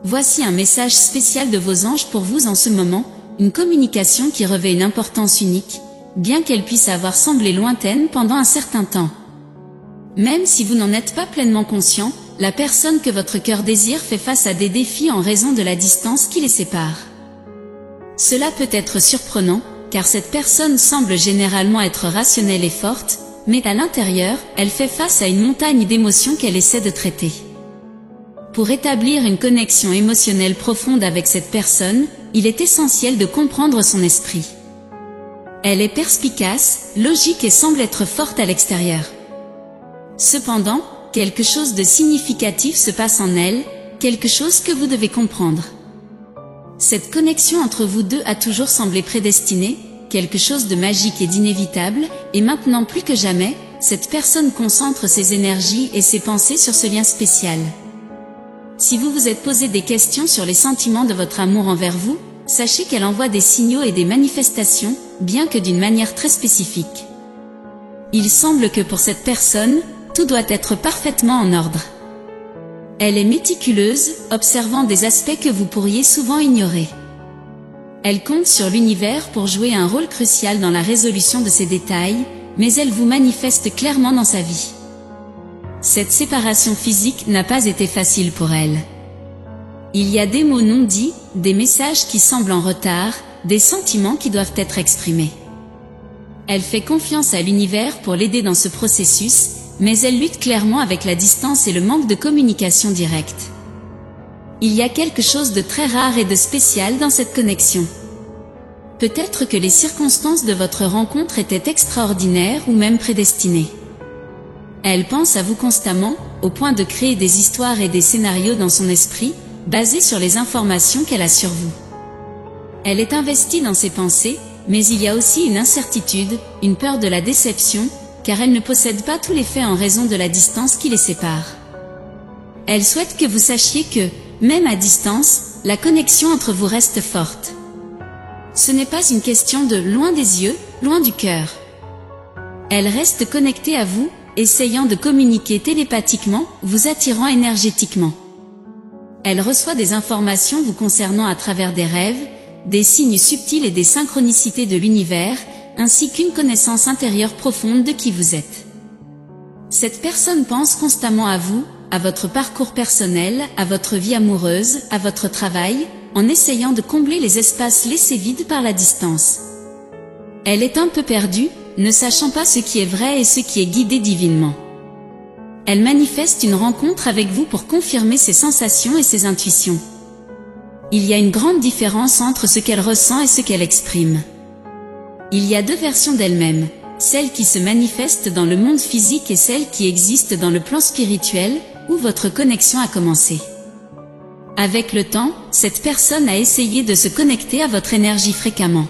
Voici un message spécial de vos anges pour vous en ce moment, une communication qui revêt une importance unique, bien qu'elle puisse avoir semblé lointaine pendant un certain temps. Même si vous n'en êtes pas pleinement conscient, la personne que votre cœur désire fait face à des défis en raison de la distance qui les sépare. Cela peut être surprenant, car cette personne semble généralement être rationnelle et forte, mais à l'intérieur, elle fait face à une montagne d'émotions qu'elle essaie de traiter. Pour établir une connexion émotionnelle profonde avec cette personne, il est essentiel de comprendre son esprit. Elle est perspicace, logique et semble être forte à l'extérieur. Cependant, quelque chose de significatif se passe en elle, quelque chose que vous devez comprendre. Cette connexion entre vous deux a toujours semblé prédestinée, quelque chose de magique et d'inévitable, et maintenant plus que jamais, cette personne concentre ses énergies et ses pensées sur ce lien spécial. Si vous vous êtes posé des questions sur les sentiments de votre amour envers vous, sachez qu'elle envoie des signaux et des manifestations, bien que d'une manière très spécifique. Il semble que pour cette personne, tout doit être parfaitement en ordre. Elle est méticuleuse, observant des aspects que vous pourriez souvent ignorer. Elle compte sur l'univers pour jouer un rôle crucial dans la résolution de ces détails, mais elle vous manifeste clairement dans sa vie. Cette séparation physique n'a pas été facile pour elle. Il y a des mots non dits, des messages qui semblent en retard, des sentiments qui doivent être exprimés. Elle fait confiance à l'univers pour l'aider dans ce processus, mais elle lutte clairement avec la distance et le manque de communication directe. Il y a quelque chose de très rare et de spécial dans cette connexion. Peut-être que les circonstances de votre rencontre étaient extraordinaires ou même prédestinées. Elle pense à vous constamment, au point de créer des histoires et des scénarios dans son esprit, basés sur les informations qu'elle a sur vous. Elle est investie dans ses pensées, mais il y a aussi une incertitude, une peur de la déception, car elle ne possède pas tous les faits en raison de la distance qui les sépare. Elle souhaite que vous sachiez que, même à distance, la connexion entre vous reste forte. Ce n'est pas une question de loin des yeux, loin du cœur. Elle reste connectée à vous, essayant de communiquer télépathiquement, vous attirant énergétiquement. Elle reçoit des informations vous concernant à travers des rêves, des signes subtils et des synchronicités de l'univers, ainsi qu'une connaissance intérieure profonde de qui vous êtes. Cette personne pense constamment à vous, à votre parcours personnel, à votre vie amoureuse, à votre travail, en essayant de combler les espaces laissés vides par la distance. Elle est un peu perdue, ne sachant pas ce qui est vrai et ce qui est guidé divinement. Elle manifeste une rencontre avec vous pour confirmer ses sensations et ses intuitions. Il y a une grande différence entre ce qu'elle ressent et ce qu'elle exprime. Il y a deux versions d'elle-même, celle qui se manifeste dans le monde physique et celle qui existe dans le plan spirituel, où votre connexion a commencé. Avec le temps, cette personne a essayé de se connecter à votre énergie fréquemment.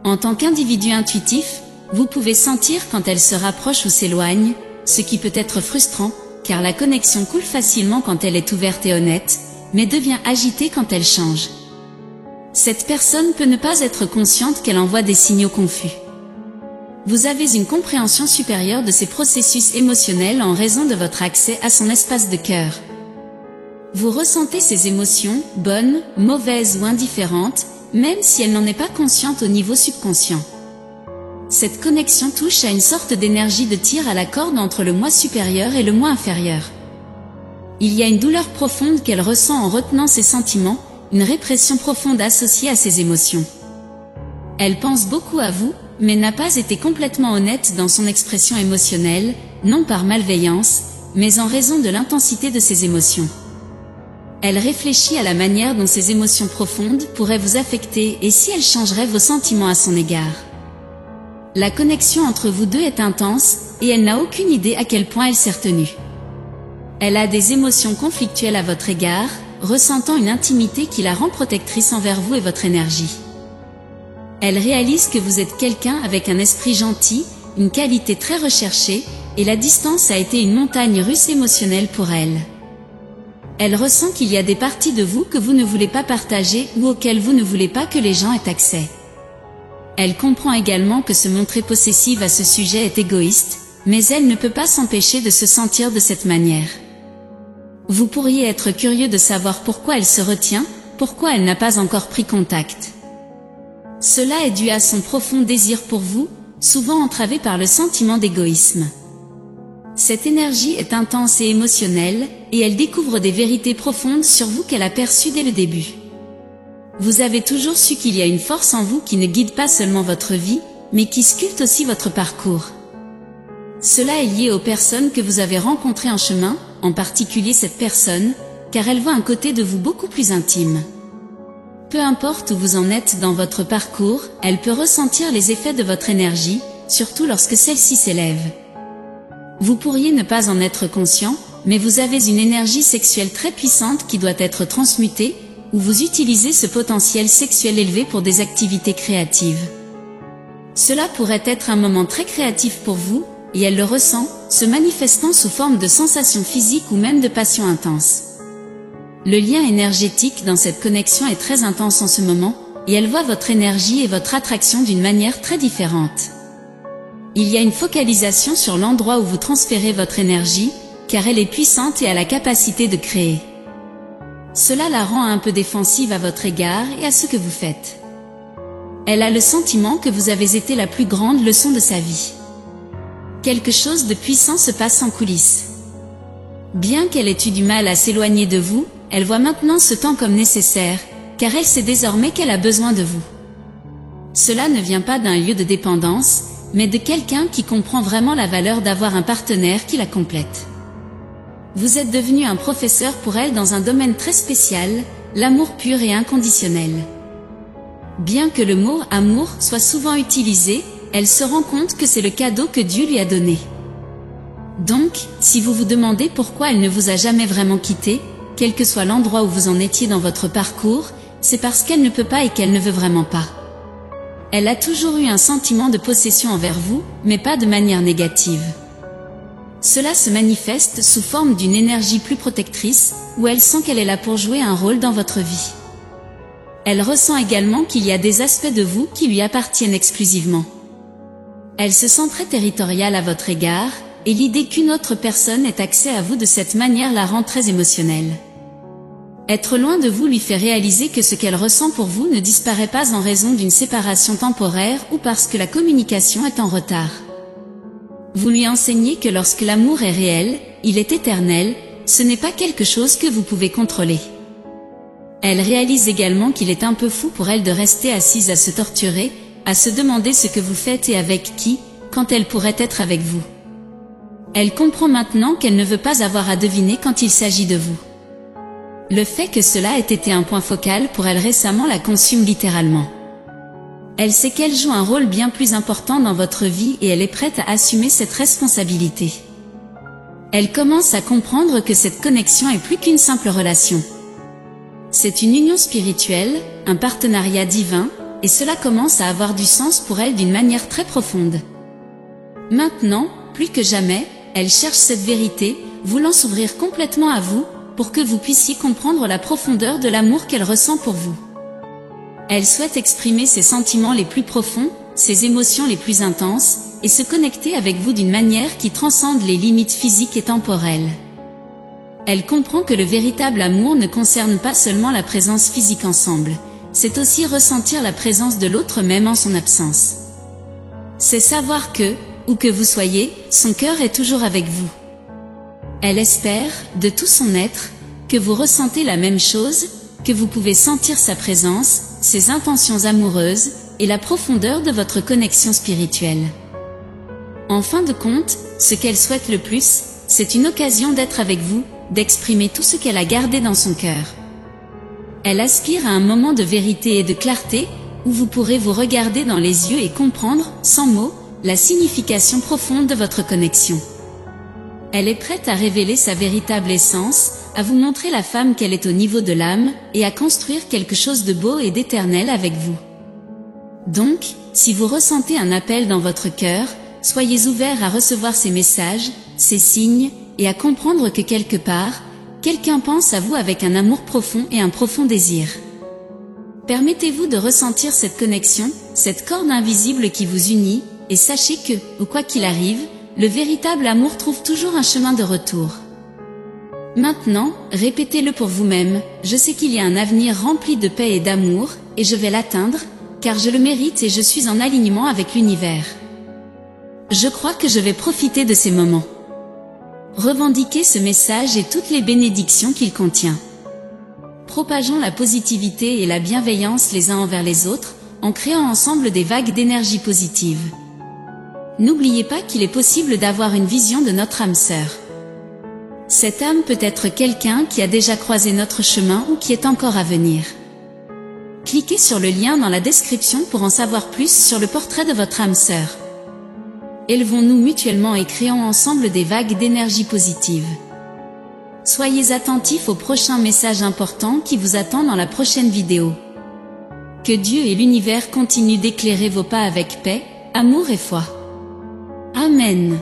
En tant qu'individu intuitif, vous pouvez sentir quand elle se rapproche ou s'éloigne, ce qui peut être frustrant, car la connexion coule facilement quand elle est ouverte et honnête, mais devient agitée quand elle change. Cette personne peut ne pas être consciente qu'elle envoie des signaux confus. Vous avez une compréhension supérieure de ces processus émotionnels en raison de votre accès à son espace de cœur. Vous ressentez ces émotions, bonnes, mauvaises ou indifférentes, même si elle n'en est pas consciente au niveau subconscient. Cette connexion touche à une sorte d'énergie de tir à la corde entre le moi supérieur et le moi inférieur. Il y a une douleur profonde qu'elle ressent en retenant ses sentiments, une répression profonde associée à ses émotions. Elle pense beaucoup à vous, mais n'a pas été complètement honnête dans son expression émotionnelle, non par malveillance, mais en raison de l'intensité de ses émotions. Elle réfléchit à la manière dont ces émotions profondes pourraient vous affecter et si elle changerait vos sentiments à son égard. La connexion entre vous deux est intense, et elle n'a aucune idée à quel point elle s'est retenue. Elle a des émotions conflictuelles à votre égard, ressentant une intimité qui la rend protectrice envers vous et votre énergie. Elle réalise que vous êtes quelqu'un avec un esprit gentil, une qualité très recherchée, et la distance a été une montagne russe émotionnelle pour elle. Elle ressent qu'il y a des parties de vous que vous ne voulez pas partager ou auxquelles vous ne voulez pas que les gens aient accès. Elle comprend également que se montrer possessive à ce sujet est égoïste, mais elle ne peut pas s'empêcher de se sentir de cette manière. Vous pourriez être curieux de savoir pourquoi elle se retient, pourquoi elle n'a pas encore pris contact. Cela est dû à son profond désir pour vous, souvent entravé par le sentiment d'égoïsme. Cette énergie est intense et émotionnelle, et elle découvre des vérités profondes sur vous qu'elle a perçues dès le début. Vous avez toujours su qu'il y a une force en vous qui ne guide pas seulement votre vie, mais qui sculpte aussi votre parcours. Cela est lié aux personnes que vous avez rencontrées en chemin, en particulier cette personne, car elle voit un côté de vous beaucoup plus intime. Peu importe où vous en êtes dans votre parcours, elle peut ressentir les effets de votre énergie, surtout lorsque celle-ci s'élève. Vous pourriez ne pas en être conscient, mais vous avez une énergie sexuelle très puissante qui doit être transmutée, ou vous utilisez ce potentiel sexuel élevé pour des activités créatives. Cela pourrait être un moment très créatif pour vous, et elle le ressent, se manifestant sous forme de sensations physiques ou même de passion intense. Le lien énergétique dans cette connexion est très intense en ce moment, et elle voit votre énergie et votre attraction d'une manière très différente. Il y a une focalisation sur l'endroit où vous transférez votre énergie, car elle est puissante et a la capacité de créer. Cela la rend un peu défensive à votre égard et à ce que vous faites. Elle a le sentiment que vous avez été la plus grande leçon de sa vie. Quelque chose de puissant se passe en coulisses. Bien qu'elle ait eu du mal à s'éloigner de vous, elle voit maintenant ce temps comme nécessaire, car elle sait désormais qu'elle a besoin de vous. Cela ne vient pas d'un lieu de dépendance, mais de quelqu'un qui comprend vraiment la valeur d'avoir un partenaire qui la complète. Vous êtes devenu un professeur pour elle dans un domaine très spécial, l'amour pur et inconditionnel. Bien que le mot « amour » soit souvent utilisé, elle se rend compte que c'est le cadeau que Dieu lui a donné. Donc, si vous vous demandez pourquoi elle ne vous a jamais vraiment quitté, quel que soit l'endroit où vous en étiez dans votre parcours, c'est parce qu'elle ne peut pas et qu'elle ne veut vraiment pas. Elle a toujours eu un sentiment de possession envers vous, mais pas de manière négative. Cela se manifeste sous forme d'une énergie plus protectrice, où elle sent qu'elle est là pour jouer un rôle dans votre vie. Elle ressent également qu'il y a des aspects de vous qui lui appartiennent exclusivement. Elle se sent très territoriale à votre égard, et l'idée qu'une autre personne ait accès à vous de cette manière la rend très émotionnelle. Être loin de vous lui fait réaliser que ce qu'elle ressent pour vous ne disparaît pas en raison d'une séparation temporaire ou parce que la communication est en retard. Vous lui enseignez que lorsque l'amour est réel, il est éternel, ce n'est pas quelque chose que vous pouvez contrôler. Elle réalise également qu'il est un peu fou pour elle de rester assise à se torturer, à se demander ce que vous faites et avec qui, quand elle pourrait être avec vous. Elle comprend maintenant qu'elle ne veut pas avoir à deviner quand il s'agit de vous. Le fait que cela ait été un point focal pour elle récemment la consume littéralement. Elle sait qu'elle joue un rôle bien plus important dans votre vie et elle est prête à assumer cette responsabilité. Elle commence à comprendre que cette connexion est plus qu'une simple relation. C'est une union spirituelle, un partenariat divin, et cela commence à avoir du sens pour elle d'une manière très profonde. Maintenant, plus que jamais, elle cherche cette vérité, voulant s'ouvrir complètement à vous, pour que vous puissiez comprendre la profondeur de l'amour qu'elle ressent pour vous. Elle souhaite exprimer ses sentiments les plus profonds, ses émotions les plus intenses, et se connecter avec vous d'une manière qui transcende les limites physiques et temporelles. Elle comprend que le véritable amour ne concerne pas seulement la présence physique ensemble, c'est aussi ressentir la présence de l'autre même en son absence. C'est savoir que, où que vous soyez, son cœur est toujours avec vous. Elle espère, de tout son être, que vous ressentez la même chose, que vous pouvez sentir sa présence, ses intentions amoureuses, et la profondeur de votre connexion spirituelle. En fin de compte, ce qu'elle souhaite le plus, c'est une occasion d'être avec vous, d'exprimer tout ce qu'elle a gardé dans son cœur. Elle aspire à un moment de vérité et de clarté, où vous pourrez vous regarder dans les yeux et comprendre, sans mots, la signification profonde de votre connexion. Elle est prête à révéler sa véritable essence, à vous montrer la femme qu'elle est au niveau de l'âme, et à construire quelque chose de beau et d'éternel avec vous. Donc, si vous ressentez un appel dans votre cœur, soyez ouverts à recevoir ces messages, ces signes, et à comprendre que quelque part, quelqu'un pense à vous avec un amour profond et un profond désir. Permettez-vous de ressentir cette connexion, cette corde invisible qui vous unit, et sachez que, ou quoi qu'il arrive, le véritable amour trouve toujours un chemin de retour. Maintenant, répétez-le pour vous-même, je sais qu'il y a un avenir rempli de paix et d'amour, et je vais l'atteindre, car je le mérite et je suis en alignement avec l'univers. Je crois que je vais profiter de ces moments. Revendiquez ce message et toutes les bénédictions qu'il contient. Propageons la positivité et la bienveillance les uns envers les autres, en créant ensemble des vagues d'énergie positive. N'oubliez pas qu'il est possible d'avoir une vision de notre âme sœur. Cette âme peut être quelqu'un qui a déjà croisé notre chemin ou qui est encore à venir. Cliquez sur le lien dans la description pour en savoir plus sur le portrait de votre âme sœur. Élevons-nous mutuellement et créons ensemble des vagues d'énergie positive. Soyez attentifs au prochain message important qui vous attend dans la prochaine vidéo. Que Dieu et l'univers continuent d'éclairer vos pas avec paix, amour et foi. Amen.